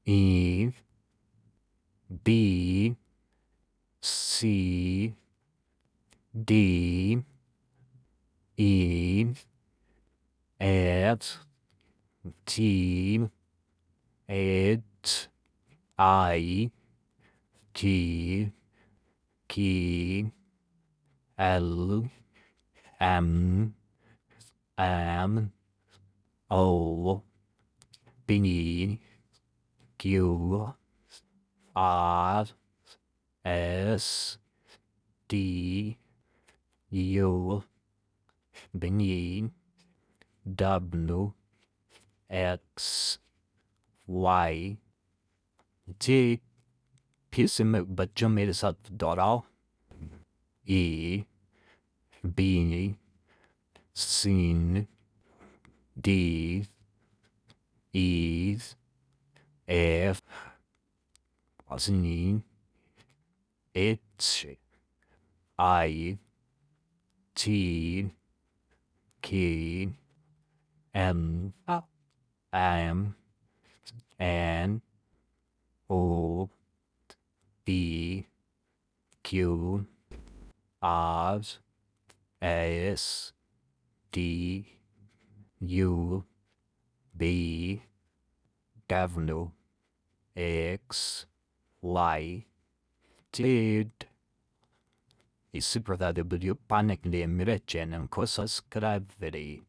E, B, C, D, E, F, T, H, I, J, K, L, M, N, O, P, Q, R, S, D, U, B, W, X, Y, Z, Pissim Bajumid Doral, E, B, C, D, E, F, Z, H, I, T, K, M, M, N, O, P, Q, R, S, D, U, B, W, X, Y, Z. I supervärde panik le mrechen en kosas gravity.